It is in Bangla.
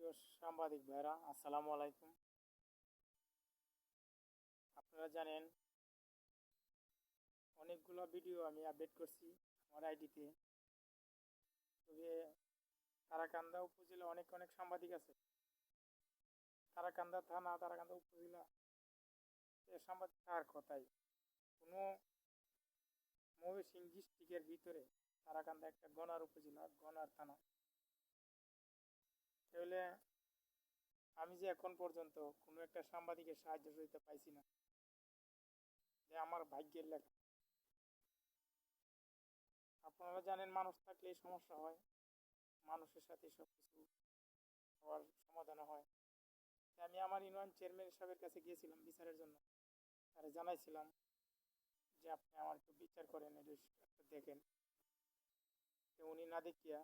প্রিয় সাংবাদিক ভাইরা, আসসালামু আলাইকুম। আপনারা জানেন অনেকগুলো ভিডিও আমি আপডেট করছি আমার আইডিতে। তবে তারাকান্দা উপজেলা অনেক অনেক সাংবাদিক আছে। তারাকান্দা থানা, তারাকান্দা উপজেলা সাংবাদিক তার কথাই কোনো ময়মনসিংহ ডিস্ট্রিক্টের ভিতরে তারাকান্দা একটা গণার উপজেলা, গণার থানা। তাহলে আমি যে এখন পর্যন্ত কোনো একটা সাংবাদিকের সাহায্য সহযোগিতা পাইছি না, যে আমার ভাগ্যের লেখা। আপনারা জানেন মানুষ থাকলেই সমস্যা হয়, মানুষের সাথে সব কিছু হওয়ার সমাধানও হয়। তাই আমি আমার ইউনিয়ন চেয়ারম্যান সাহেবের কাছে গিয়েছিলাম বিচারের জন্য। তারা জানাইছিলাম যে আপনি আমার একটু বিচার করেন, এটা একটু দেখেন। তো উনি না দেখিয়া